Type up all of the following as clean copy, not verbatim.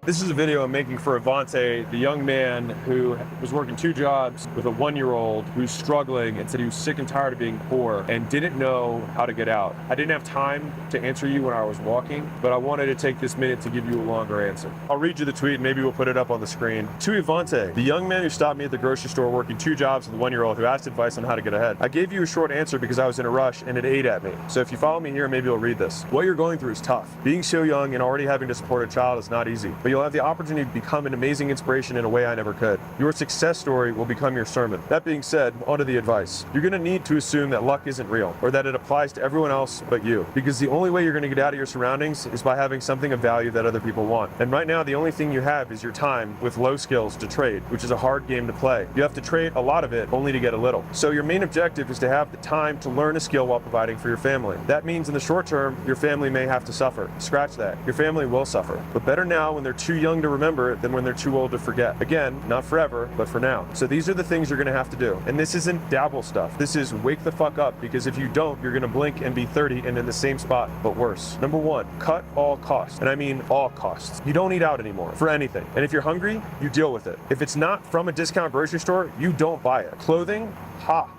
This is a video I'm making for Avante, the young man who was working 2 jobs with a 1-year-old who's struggling and said he was sick and tired of being poor and didn't know how to get out. I didn't have time to answer you when I was walking, but I wanted to take this minute to give you a longer answer. I'll read you the tweet, maybe we'll put it up on the screen. To Avante, the young man who stopped me at the grocery store working 2 jobs with a 1-year-old who asked advice on how to get ahead. I gave you a short answer because I was in a rush and it ate at me. So if you follow me here, maybe you'll read this. What you're going through is tough. Being so young and already having to support a child is not easy, but you'll have the opportunity to become an amazing inspiration in a way I never could. Your success story will become your sermon. That being said, onto the advice. You're going to need to assume that luck isn't real or that it applies to everyone else but you, because the only way you're going to get out of your surroundings is by having something of value that other people want. And right now, the only thing you have is your time with low skills to trade, which is a hard game to play. You have to trade a lot of it only to get a little. So your main objective is to have the time to learn a skill while providing for your family. That means in the short term, your family may have to suffer. Scratch that. Your family will suffer. But better now when they're too young to remember than when they're too old to forget. Again, not forever, but for now. So these are the things you're going to have to do. And this isn't dabble stuff. This is wake the fuck up, because if you don't, you're going to blink and be 30 and in the same spot, but worse. Number 1, cut all costs. And I mean all costs. You don't eat out anymore for anything. And if you're hungry, you deal with it. If it's not from a discount grocery store, you don't buy it. Clothing,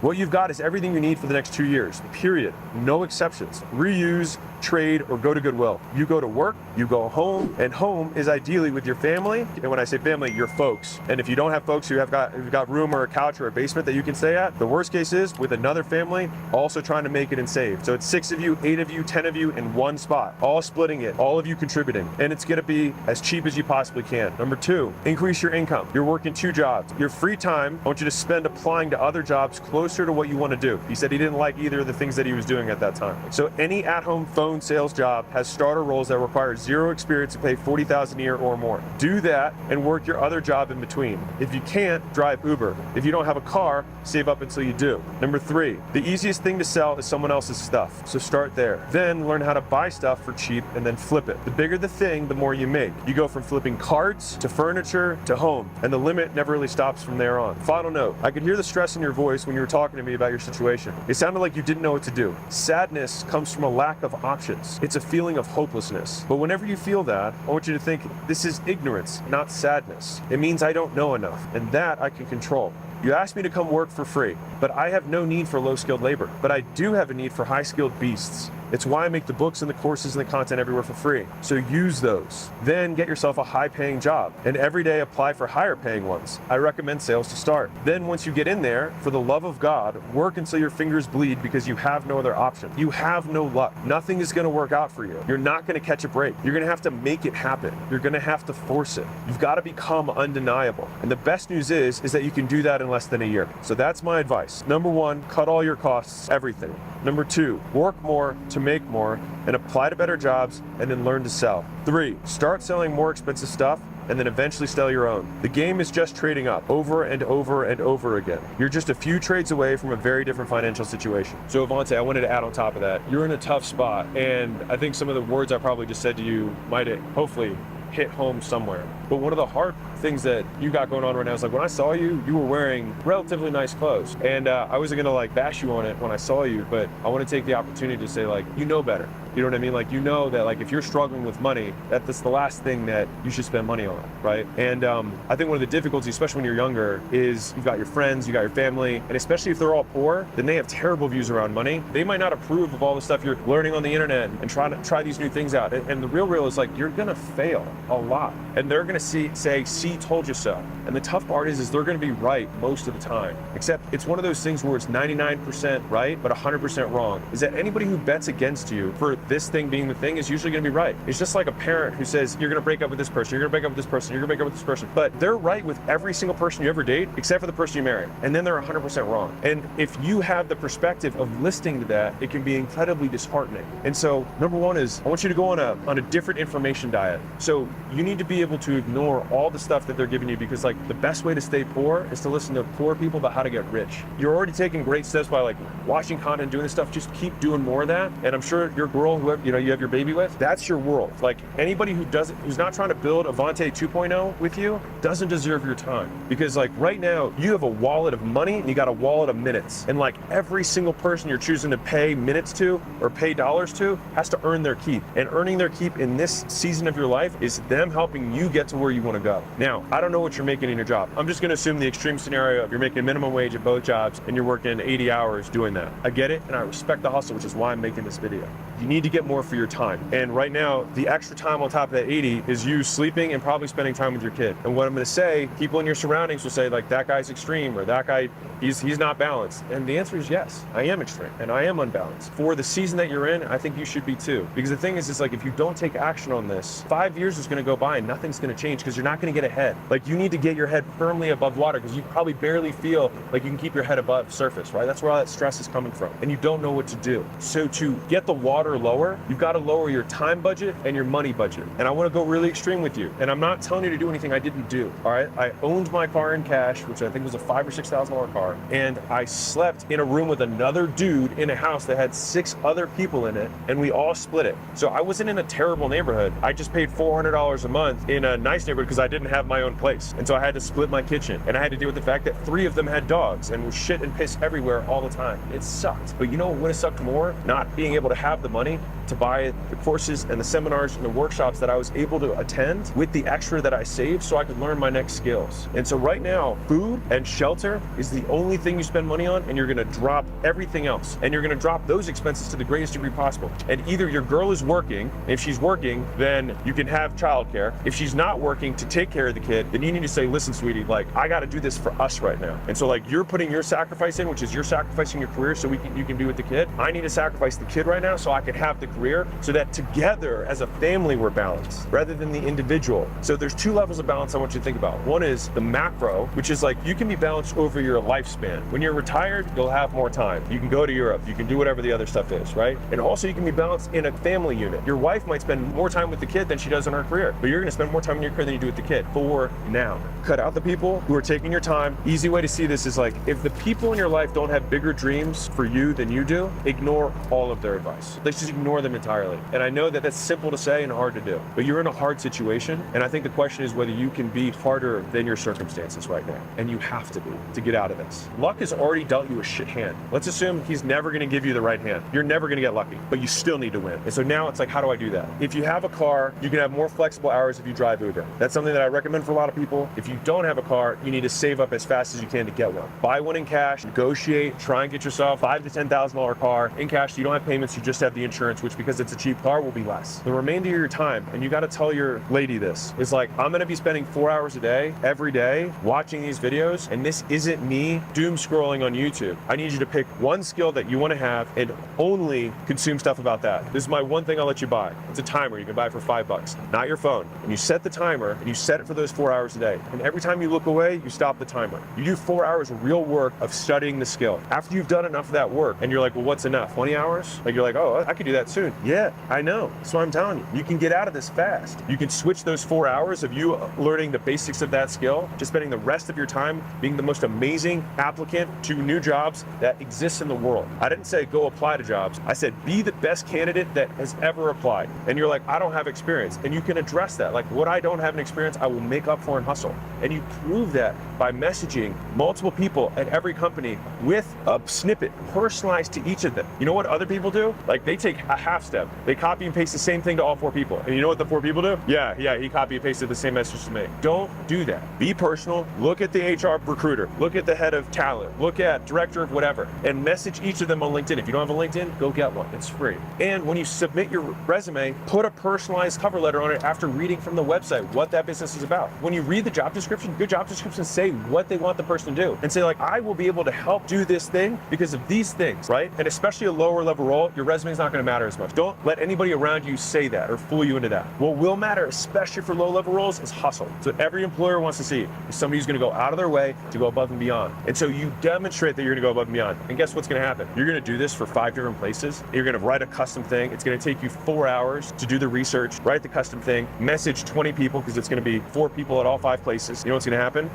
what you've got is everything you need for the next 2 years, period. No exceptions. Reuse, trade, or go to Goodwill. You go to work, you go home, and home is ideally with your family. And when I say family, your folks. And if you don't have folks who have got room or a couch or a basement that you can stay at, the worst case is with another family also trying to make it and save. So it's 6 of you, 8 of you, 10 of you in one spot, all splitting it, all of you contributing. And it's gonna be as cheap as you possibly can. Number 2, increase your income. You're working 2 jobs. Your free time, I want you to spend applying to other jobs closer to what you want to do. He said he didn't like either of the things that he was doing at that time. So any at-home phone sales job has starter roles that require 0 experience to pay $40,000 a year or more. Do that and work your other job in between. If you can't, drive Uber. If you don't have a car, save up until you do. Number 3, the easiest thing to sell is someone else's stuff. So start there. Then learn how to buy stuff for cheap and then flip it. The bigger the thing, the more you make. You go from flipping cards to furniture to home, and the limit never really stops from there on. Final note, I could hear the stress in your voice when you were talking to me about your situation. It sounded like you didn't know what to do. Sadness comes from a lack of options. It's a feeling of hopelessness. But whenever you feel that, I want you to think, this is ignorance, not sadness. It means I don't know enough, and that I can control. You asked me to come work for free, but I have no need for low-skilled labor. But I do have a need for high-skilled beasts. It's why I make the books and the courses and the content everywhere for free. So use those. Then get yourself a high-paying job, and every day apply for higher-paying ones. I recommend sales to start. Then once you get in there, for the love of God, work until your fingers bleed because you have no other option. You have no luck. Nothing is gonna work out for you. You're not gonna catch a break. You're gonna have to make it happen. You're gonna have to force it. You've gotta become undeniable. And the best news is that you can do that in less than a year. So that's my advice. Number 1, cut all your costs, everything. Number 2, work more to make more and apply to better jobs and then learn to sell. 3, start selling more expensive stuff and then eventually sell your own. The game is just trading up over and over and over again. You're just a few trades away from a very different financial situation. So Avante, I wanted to add on top of that, you're in a tough spot, and I think some of the words I probably just said to you might hopefully hit home somewhere. But one of the hard things that you got going on right now is like, when I saw you, you were wearing relatively nice clothes. And I wasn't gonna like bash you on it when I saw you, but I wanna take the opportunity to say, like, you know better. You know what I mean? Like, you know that like if you're struggling with money, that's the last thing that you should spend money on, right? And I think one of the difficulties, especially when you're younger, is you've got your friends, you got your family, and especially if they're all poor, then they have terrible views around money. They might not approve of all the stuff you're learning on the internet and trying to try these new things out. And the real is like, you're gonna fail a lot. And they're gonna say, see, told you so. And the tough part is they're gonna be right most of the time. Except it's one of those things where it's 99% right, but 100% wrong. Is that anybody who bets against you for this thing being the thing is usually gonna be right. It's just like a parent who says, you're gonna break up with this person, you're gonna break up with this person, you're gonna break up with this person. But they're right with every single person you ever date, except for the person you marry. And then they're 100% wrong. And if you have the perspective of listening to that, it can be incredibly disheartening. And so, number 1 is, I want you to go on a different information diet. So you need to be able to ignore all the stuff stuff that they're giving you, because like the best way to stay poor is to listen to poor people about how to get rich. You're already taking great steps by like watching content, doing this stuff. Just keep doing more of that. And I'm sure your girl, whoever you have your baby with, that's your world. Like anybody who's not trying to build Avante 2.0 with you doesn't deserve your time, because like right now you have a wallet of money and you got a wallet of minutes, and like every single person you're choosing to pay minutes to or pay dollars to has to earn their keep. And earning their keep in this season of your life is them helping you get to where you want to go. Now, I don't know what you're making in your job. I'm just going to assume the extreme scenario of you're making minimum wage at both jobs and you're working 80 hours doing that. I get it, and I respect the hustle, which is why I'm making this video. You need to get more for your time. And right now, the extra time on top of that 80 is you sleeping and probably spending time with your kid. And what I'm going to say, people in your surroundings will say like, that guy's extreme, or that guy, he's not balanced. And the answer is yes, I am extreme and I am unbalanced. For the season that you're in, I think you should be too. Because the thing is like, if you don't take action on this, 5 years is going to go by and nothing's going to change, because you're not going to get ahead. Like you need to get your head firmly above water, because you probably barely feel like you can keep your head above surface, right? That's where all that stress is coming from. And you don't know what to do. So to get the water lower, you've got to lower your time budget and your money budget. And I want to go really extreme with you. And I'm not telling you to do anything I didn't do, all right? I owned my car in cash, which I think was a $5,000 or $6,000 car. And I slept in a room with another dude in a house that had 6 other people in it, and we all split it. So I wasn't in a terrible neighborhood. I just paid $400 a month in a nice neighborhood because I didn't have my own place. And so I had to split my kitchen, and I had to deal with the fact that 3 of them had dogs and was shit and piss everywhere all the time. It sucked. But you know what would have sucked more? Not being able to have the money to buy the courses and the seminars and the workshops that I was able to attend with the extra that I saved so I could learn my next skills. And so right now, food and shelter is the only thing you spend money on, and you're gonna drop everything else. And you're gonna drop those expenses to the greatest degree possible. And either your girl is working, and if she's working, then you can have childcare. If she's not working to take care of the kid, then you need to say, listen, sweetie, like I gotta do this for us right now. And so like you're putting your sacrifice in, which is you're sacrificing your career so you can be with the kid. I need to sacrifice the kid right now so I can have the career, so that together as a family we're balanced rather than the individual. So there's 2 levels of balance I want you to think about. One is the macro, which is like you can be balanced over your lifespan. When you're retired, you'll have more time. You can go to Europe, you can do whatever the other stuff is, right? And also you can be balanced in a family unit. Your wife might spend more time with the kid than she does in her career, but you're gonna spend more time in your career than you do with the kid for now. Cut out the people who are taking your time. Easy way to see this is like, if the people in your life don't have bigger dreams for you than you do, ignore all of their advice. Let's just ignore them entirely. And I know that that's simple to say and hard to do, but you're in a hard situation. And I think the question is whether you can be harder than your circumstances right now. And you have to be to get out of this. Luck has already dealt you a shit hand. Let's assume he's never gonna give you the right hand. You're never gonna get lucky, but you still need to win. And so now it's like, how do I do that? If you have a car, you can have more flexible hours if you drive Uber. That's something that I recommend for a lot of people. If you don't have a car, you need to save up as fast as you can to get one. Buy one in cash, negotiate, try and get yourself $5,000 to $10,000 car in cash. You don't have payments, you just have the insurance, which because it's a cheap car will be less. The remainder of your time, and you got to tell your lady this, is like, I'm going to be spending 4 hours a day, every day, watching these videos, and this isn't me doom scrolling on YouTube. I need you to pick one skill that you want to have and only consume stuff about that. This is my one thing I'll let you buy. It's a timer you can buy for $5, not your phone. And you set the timer and you set it for those 4 hours a day. And every time you look away, you stop the timer. You do 4 hours of real work of studying the skill. After you've done enough of that work and you're like, well, what's enough? 20 hours? Like you're like, oh, I could do that soon. Yeah, I know. So I'm telling you, you can get out of this fast. You can switch those 4 hours of you learning the basics of that skill to spending the rest of your time being the most amazing applicant to new jobs that exists in the world. I didn't say go apply to jobs. I said be the best candidate that has ever applied. And you're like, I don't have experience. And you can address that. Like, what I don't have an experience, I will make up for and hustle. And you prove that by messaging multiple people at every company with a snippet personalized to each of them. You know what other people do? Like, they take a half step. They copy and paste the same thing to all 4 people. And you know what the 4 people do? Yeah, he copy and pasted the same message to me. Don't do that. Be personal. Look at the HR recruiter. Look at the head of talent. Look at director of whatever. And message each of them on LinkedIn. If you don't have a LinkedIn, go get one. It's free. And when you submit your resume, put a personalized cover letter on it after reading from the website what that business is about. When you read the job description, good job descriptions say what they want the person to do. And say like, I will be able to help do this thing because of these things, right? And especially a lower level role, your resume is not not going to matter as much. Don't let anybody around you say that or fool you into that. What will matter, especially for low-level roles, is hustle. So every employer wants to see is somebody who's going to go out of their way to go above and beyond. And so you demonstrate that you're going to go above and beyond. And guess what's going to happen? You're going to do this for 5 different places. You're going to write a custom thing. It's going to take you 4 hours to do the research, write the custom thing, message 20 people because it's going to be 4 people at all 5 places. You know what's going to happen?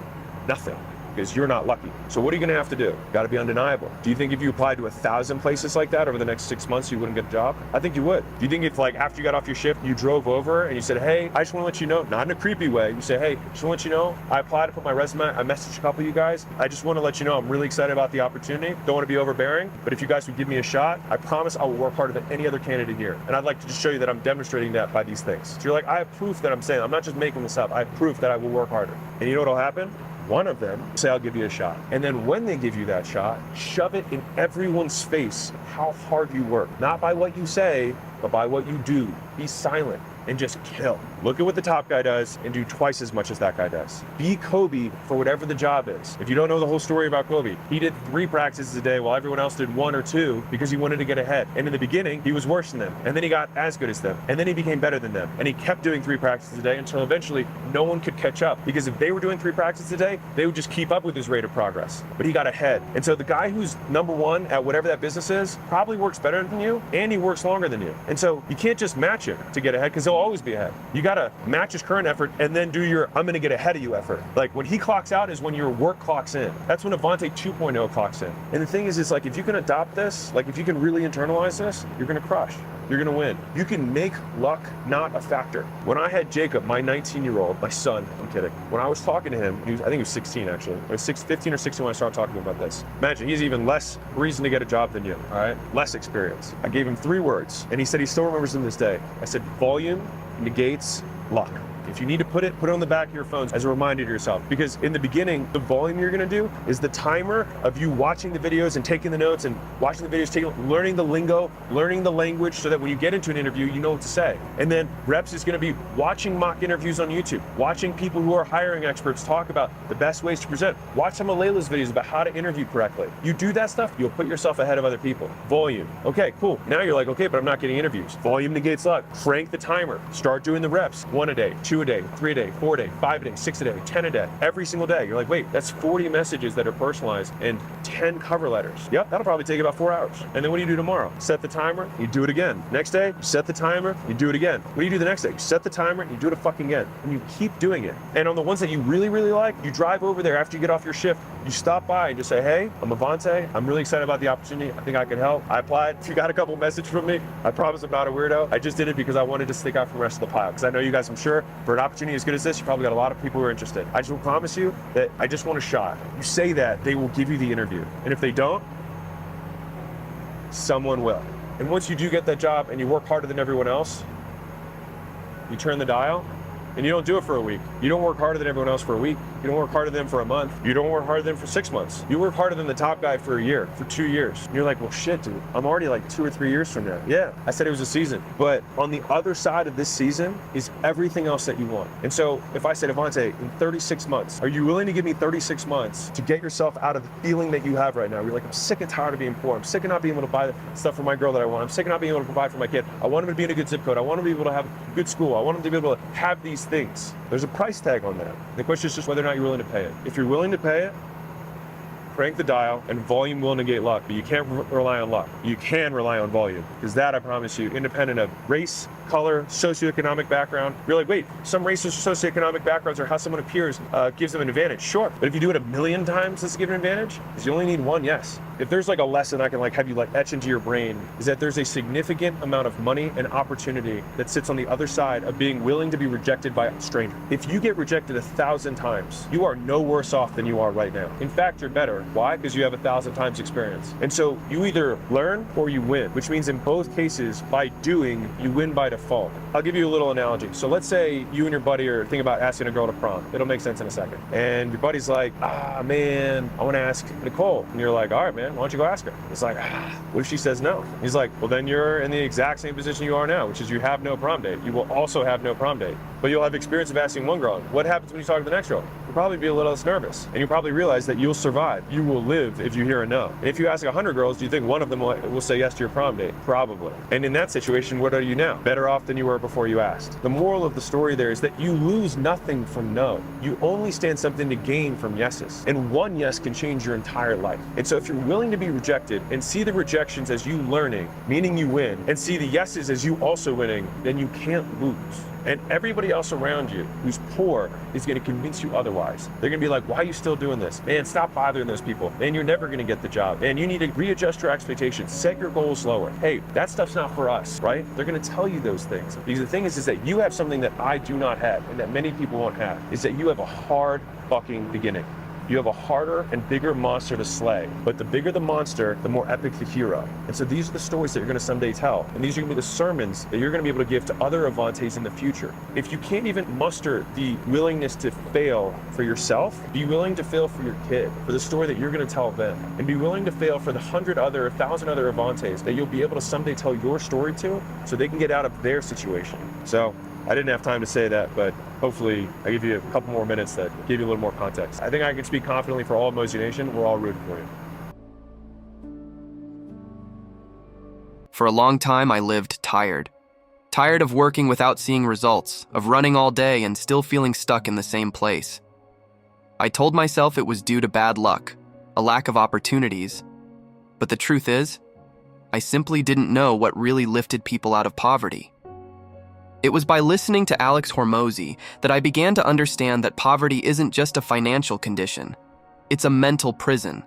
Nothing. Because you're not lucky. So what are you gonna have to do? Gotta be undeniable. Do you think if you applied to 1,000 places like that over the next 6 months, you wouldn't get a job? I think you would. Do you think if like after you got off your shift, you drove over and you said, hey, I just wanna let you know, not in a creepy way, you say, hey, just wanna let you know, I applied to put my resume, I messaged a couple of you guys, I just wanna let you know I'm really excited about the opportunity, don't wanna be overbearing, but if you guys would give me a shot, I promise I will work harder than any other candidate here. And I'd like to just show you that I'm demonstrating that by these things. So you're like, I have proof that I'm saying, I'm not just making this up, I have proof that I will work harder. And you know what'll happen? One of them say, I'll give you a shot. And then when they give you that shot, shove it in everyone's face how hard you work. Not by what you say, but by what you do. Be silent and just kill. Look at what the top guy does and do twice as much as that guy does. Be Kobe for whatever the job is. If you don't know the whole story about Kobe, he did 3 practices a day while everyone else did 1 or 2 because he wanted to get ahead. And in the beginning, he was worse than them. And then he got as good as them. And then he became better than them. And he kept doing 3 practices a day until eventually no one could catch up. Because if they were doing 3 practices a day, they would just keep up with his rate of progress. But he got ahead. And so the guy who's #1 at whatever that business is probably works better than you and he works longer than you. And so you can't just match it to get ahead because he'll always be ahead. You gotta match his current effort and then do your I'm gonna get ahead of you effort. Like when he clocks out is when your work clocks in. That's when Avante 2.0 clocks in. And the thing is like if you can adopt this, like if you can really internalize this, you're gonna crush. You're gonna win. You can make luck not a factor. When I had Jacob, my 19-year-old, my son, I'm kidding. When I was talking to him, I think he was 16 actually. It was 15 or 16 when I started talking about this. Imagine, he's even less reason to get a job than you, all right? Less experience. I gave him 3 words, and he said he still remembers them to this day. I said, volume negates luck. If you need to put it on the back of your phones as a reminder to yourself. Because in the beginning, the volume you're gonna do is the timer of you watching the videos and taking the notes and watching the videos, learning the lingo, learning the language so that when you get into an interview, you know what to say. And then reps is gonna be watching mock interviews on YouTube, watching people who are hiring experts talk about the best ways to present. Watch some of Layla's videos about how to interview correctly. You do that stuff, you'll put yourself ahead of other people. Volume. Okay, cool. Now you're like, okay, but I'm not getting interviews. Volume negates luck. Crank the timer. Start doing the reps. 1 a day, 2 a day, 3 a day, 4 a day, 5 a day, 6 a day, 10 a day, every single day. You're like, wait, that's 40 messages that are personalized and 10 cover letters. Yep, that'll probably take about 4 hours. And then what do you do tomorrow? Set the timer, you do it again. Next day, you set the timer, you do it again. What do you do the next day? You set the timer, you do it fucking again. And you keep doing it. And on the ones that you really, really like, you drive over there after you get off your shift, you stop by and just say, hey, I'm Avante. I'm really excited about the opportunity. I think I can help. I applied. If you got a couple messages from me, I promise I'm not a weirdo. I just did it because I wanted to stick out from the rest of the pile. Because I know you guys, I'm sure, for an opportunity as good as this, you probably got a lot of people who are interested. I just will promise you that I just want a shot. You say that, they will give you the interview. And if they don't, someone will. And once you do get that job and you work harder than everyone else, you turn the dial, and you don't do it for a week. You don't work harder than everyone else for a week. You don't work harder than them for a month. You don't work harder than them for 6 months. You work harder than the top guy for a year, for 2 years. And you're like, well, shit, dude, I'm already like 2 or 3 years from now. Yeah, I said it was a season. But on the other side of this season is everything else that you want. And so if I said, Avante, in 36 months, are you willing to give me 36 months to get yourself out of the feeling that you have right now? You're like, I'm sick and tired of being poor. I'm sick of not being able to buy the stuff for my girl that I want. I'm sick of not being able to provide for my kid. I want him to be in a good zip code. I want him to be able to have a good school. I want him to be able to have these things. There's a price tag on that. The question is just whether or not you're willing to pay it. If you're willing to pay it, crank the dial, and volume will negate luck, but you can't rely on luck. You can rely on volume, because that, I promise you, independent of race, color, socioeconomic background. You're like, wait, some races, socioeconomic backgrounds or how someone appears gives them an advantage. Sure, but if you do it 1,000,000 times, does it give an advantage? Because you only need one yes. If there's like a lesson I can like have you like etch into your brain, is that there's a significant amount of money and opportunity that sits on the other side of being willing to be rejected by a stranger. If you get rejected 1,000 times, you are no worse off than you are right now. In fact, you're better. Why? Because you have 1,000 times experience. And so you either learn or you win, which means in both cases, by doing, you win by default. I'll give you a little analogy. So let's say you and your buddy are thinking about asking a girl to prom. It'll make sense in a second. And your buddy's like, man, I want to ask Nicole. And you're like, all right, man, why don't you go ask her? It's like, what if she says no? He's like, well, then you're in the exact same position you are now, which is you have no prom date. You will also have no prom date. But you'll have experience of asking one girl. What happens when you talk to the next girl? You'll probably be a little less nervous. And you'll probably realize that you'll survive. You will live if you hear a no. And if you ask 100 girls, do you think one of them will say yes to your prom date? Probably. And in that situation, what are you now? Better off than you were before you asked. The moral of the story there is that you lose nothing from no. You only stand something to gain from yeses. And one yes can change your entire life. And so if you're willing to be rejected and see the rejections as you learning, meaning you win, and see the yeses as you also winning, then you can't lose. And everybody else around you who's poor is going to convince you otherwise. They're going to be like, why are you still doing this? Man, stop bothering those people. Man, you're never going to get the job. Man, you need to readjust your expectations. Set your goals lower. Hey, that stuff's not for us, right? They're going to tell you those things. Because the thing is that you have something that I do not have and that many people won't have, is that you have a hard fucking beginning. You have a harder and bigger monster to slay. But the bigger the monster, the more epic the hero. And so these are the stories that you're going to someday tell. And these are going to be the sermons that you're going to be able to give to other Avantes in the future. If you can't even muster the willingness to fail for yourself, be willing to fail for your kid, for the story that you're going to tell them. And be willing to fail for the 1,000 other Avantes that you'll be able to someday tell your story to, so they can get out of their situation. So I didn't have time to say that, but hopefully I give you a couple more minutes that give you a little more context. I think I can speak confidently for all of Hormozi Nation. We're all rooting for you. For a long time, I lived tired. Tired of working without seeing results, of running all day and still feeling stuck in the same place. I told myself it was due to bad luck, a lack of opportunities. But the truth is, I simply didn't know what really lifted people out of poverty. It was by listening to Alex Hormozi that I began to understand that poverty isn't just a financial condition. It's a mental prison.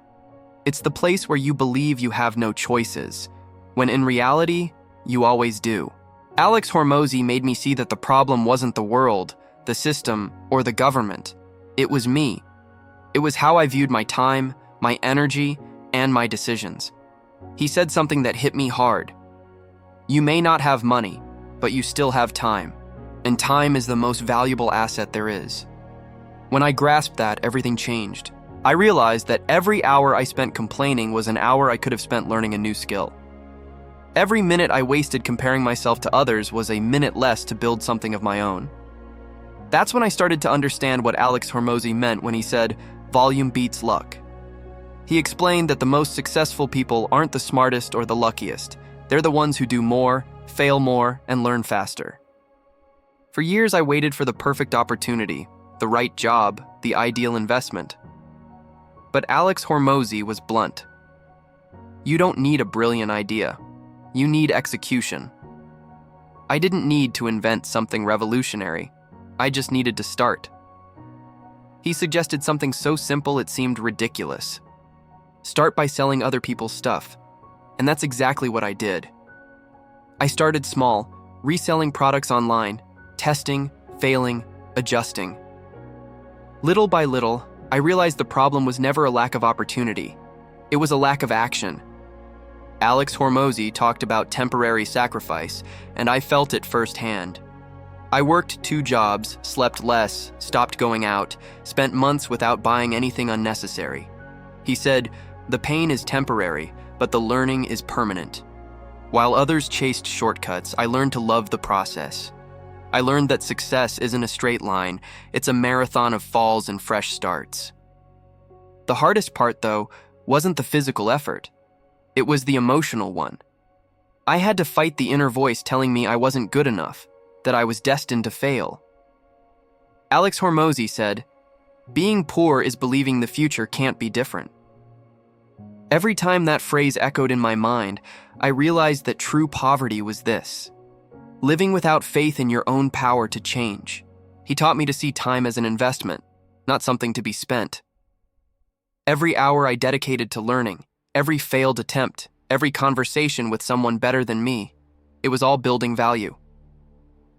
It's the place where you believe you have no choices, when in reality, you always do. Alex Hormozi made me see that the problem wasn't the world, the system, or the government. It was me. It was how I viewed my time, my energy, and my decisions. He said something that hit me hard. You may not have money, but you still have time, and time is the most valuable asset there is. When I grasped that, everything changed. I realized that every hour I spent complaining was an hour I could have spent learning a new skill. Every minute I wasted comparing myself to others was a minute less to build something of my own. That's when I started to understand what Alex Hormozi meant when he said, volume beats luck. He explained that the most successful people aren't the smartest or the luckiest. They're the ones who do more, fail more, and learn faster. For years, I waited for the perfect opportunity, the right job, the ideal investment. But Alex Hormozi was blunt. You don't need a brilliant idea. You need execution. I didn't need to invent something revolutionary. I just needed to start. He suggested something so simple it seemed ridiculous. Start by selling other people's stuff. And that's exactly what I did. I started small, reselling products online, testing, failing, adjusting. Little by little, I realized the problem was never a lack of opportunity. It was a lack of action. Alex Hormozi talked about temporary sacrifice, and I felt it firsthand. I worked 2 jobs, slept less, stopped going out, spent months without buying anything unnecessary. He said, the pain is temporary, but the learning is permanent. While others chased shortcuts, I learned to love the process. I learned that success isn't a straight line, it's a marathon of falls and fresh starts. The hardest part, though, wasn't the physical effort. It was the emotional one. I had to fight the inner voice telling me I wasn't good enough, that I was destined to fail. Alex Hormozi said, being poor is believing the future can't be different. Every time that phrase echoed in my mind, I realized that true poverty was this: living without faith in your own power to change. He taught me to see time as an investment, not something to be spent. Every hour I dedicated to learning, every failed attempt, every conversation with someone better than me, it was all building value.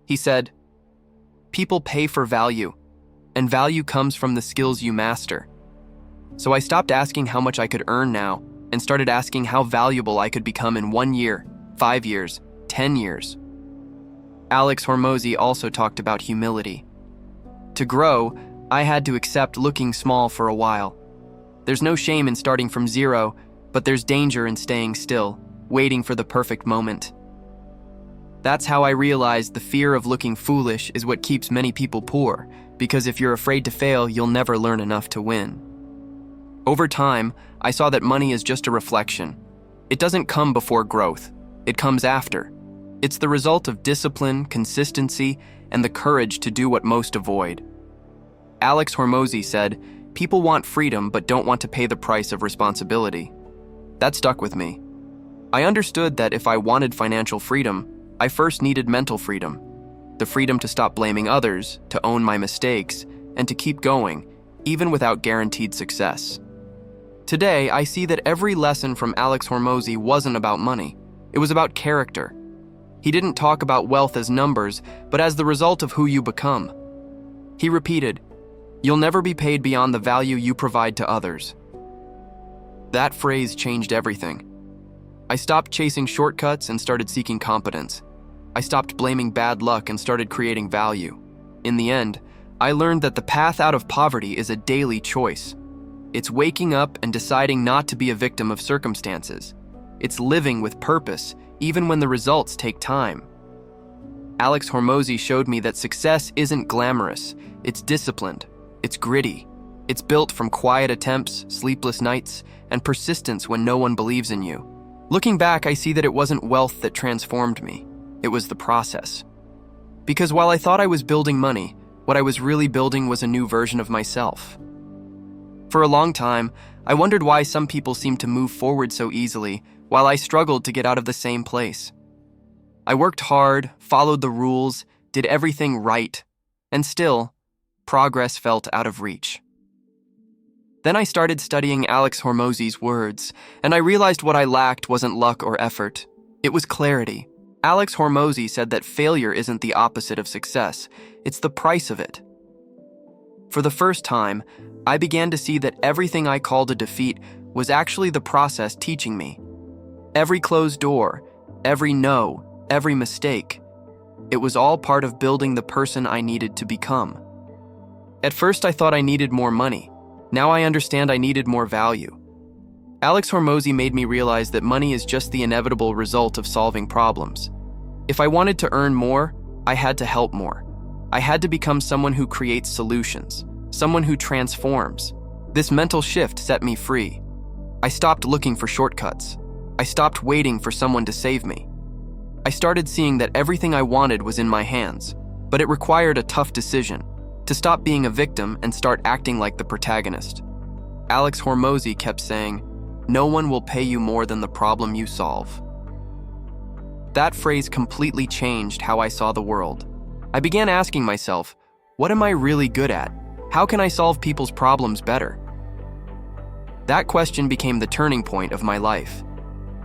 He said, people pay for value, and value comes from the skills you master. So I stopped asking how much I could earn now and started asking how valuable I could become in 1 year, 5 years, 10 years. Alex Hormozi also talked about humility. To grow, I had to accept looking small for a while. There's no shame in starting from zero, but there's danger in staying still, waiting for the perfect moment. That's how I realized the fear of looking foolish is what keeps many people poor, because if you're afraid to fail, you'll never learn enough to win. Over time, I saw that money is just a reflection. It doesn't come before growth. It comes after. It's the result of discipline, consistency, and the courage to do what most avoid. Alex Hormozi said, "People want freedom but don't want to pay the price of responsibility." That stuck with me. I understood that if I wanted financial freedom, I first needed mental freedom. The freedom to stop blaming others, to own my mistakes, and to keep going, even without guaranteed success. Today, I see that every lesson from Alex Hormozi wasn't about money. It was about character. He didn't talk about wealth as numbers, but as the result of who you become. He repeated, "You'll never be paid beyond the value you provide to others." That phrase changed everything. I stopped chasing shortcuts and started seeking competence. I stopped blaming bad luck and started creating value. In the end, I learned that the path out of poverty is a daily choice. It's waking up and deciding not to be a victim of circumstances. It's living with purpose, even when the results take time. Alex Hormozi showed me that success isn't glamorous, it's disciplined, it's gritty. It's built from quiet attempts, sleepless nights, and persistence when no one believes in you. Looking back, I see that it wasn't wealth that transformed me. It was the process. Because while I thought I was building money, what I was really building was a new version of myself. For a long time, I wondered why some people seemed to move forward so easily, while I struggled to get out of the same place. I worked hard, followed the rules, did everything right, and still, progress felt out of reach. Then I started studying Alex Hormozi's words, and I realized what I lacked wasn't luck or effort. It was clarity. Alex Hormozi said that failure isn't the opposite of success, it's the price of it. For the first time, I began to see that everything I called a defeat was actually the process teaching me. Every closed door, every no, every mistake, it was all part of building the person I needed to become. At first I thought I needed more money. Now I understand I needed more value. Alex Hormozi made me realize that money is just the inevitable result of solving problems. If I wanted to earn more, I had to help more. I had to become someone who creates solutions, someone who transforms. This mental shift set me free. I stopped looking for shortcuts. I stopped waiting for someone to save me. I started seeing that everything I wanted was in my hands, but it required a tough decision, to stop being a victim and start acting like the protagonist. Alex Hormozi kept saying, "No one will pay you more than the problem you solve." That phrase completely changed how I saw the world. I began asking myself, what am I really good at? How can I solve people's problems better? That question became the turning point of my life.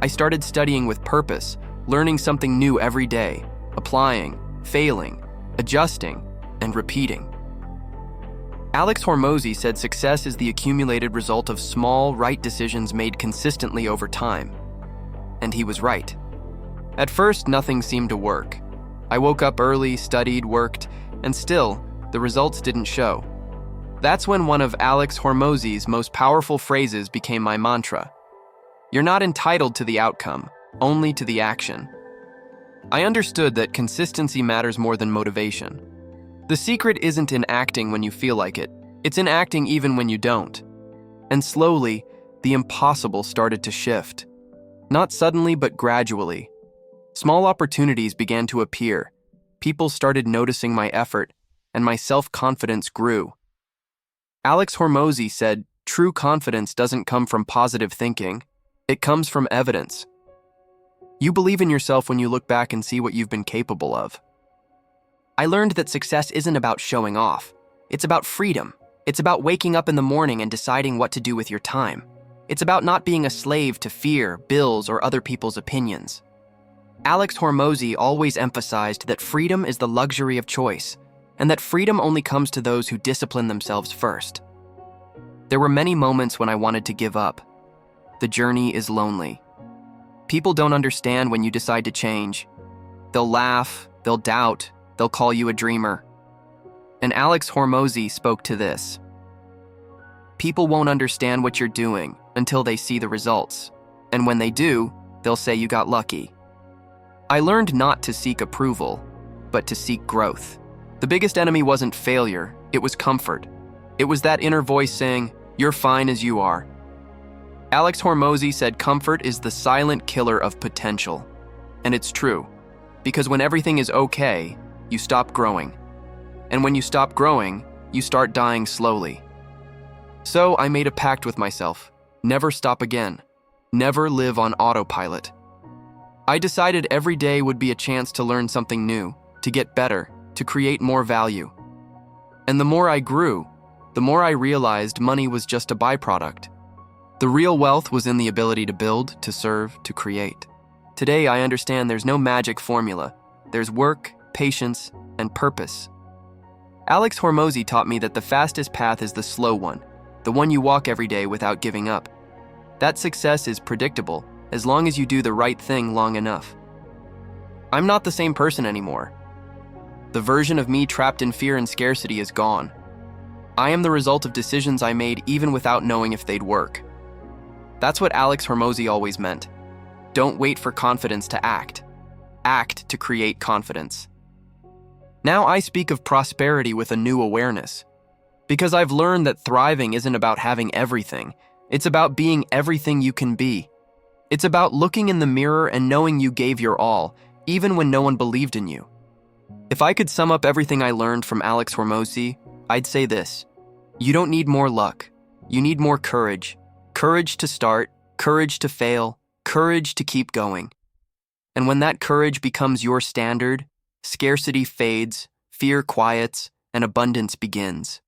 I started studying with purpose, learning something new every day, applying, failing, adjusting, and repeating. Alex Hormozi said success is the accumulated result of small, right decisions made consistently over time. And he was right. At first, nothing seemed to work. I woke up early, studied, worked, and still, the results didn't show. That's when one of Alex Hormozi's most powerful phrases became my mantra. You're not entitled to the outcome, only to the action. I understood that consistency matters more than motivation. The secret isn't in acting when you feel like it. It's in acting even when you don't. And slowly, the impossible started to shift. Not suddenly, but gradually. Small opportunities began to appear. People started noticing my effort, and my self-confidence grew. Alex Hormozi said, "True confidence doesn't come from positive thinking. It comes from evidence." You believe in yourself when you look back and see what you've been capable of. I learned that success isn't about showing off. It's about freedom. It's about waking up in the morning and deciding what to do with your time. It's about not being a slave to fear, bills, or other people's opinions. Alex Hormozi always emphasized that freedom is the luxury of choice, and that freedom only comes to those who discipline themselves first. There were many moments when I wanted to give up. The journey is lonely. People don't understand when you decide to change. They'll laugh, they'll doubt, they'll call you a dreamer. And Alex Hormozi spoke to this. People won't understand what you're doing until they see the results. And when they do, they'll say you got lucky. I learned not to seek approval, but to seek growth. The biggest enemy wasn't failure, it was comfort. It was that inner voice saying, "You're fine as you are." Alex Hormozi said comfort is the silent killer of potential. And it's true, because when everything is okay, you stop growing. And when you stop growing, you start dying slowly. So I made a pact with myself, never stop again, never live on autopilot. I decided every day would be a chance to learn something new, to get better, to create more value. And the more I grew, the more I realized money was just a byproduct. The real wealth was in the ability to build, to serve, to create. Today, I understand there's no magic formula. There's work, patience, and purpose. Alex Hormozi taught me that the fastest path is the slow one, the one you walk every day without giving up. That success is predictable, as long as you do the right thing long enough. I'm not the same person anymore. The version of me trapped in fear and scarcity is gone. I am the result of decisions I made even without knowing if they'd work. That's what Alex Hormozi always meant. Don't wait for confidence to act. Act to create confidence. Now I speak of prosperity with a new awareness. Because I've learned that thriving isn't about having everything. It's about being everything you can be. It's about looking in the mirror and knowing you gave your all, even when no one believed in you. If I could sum up everything I learned from Alex Hormozi, I'd say this. You don't need more luck. You need more courage. Courage to start, courage to fail, courage to keep going. And when that courage becomes your standard, scarcity fades, fear quiets, and abundance begins.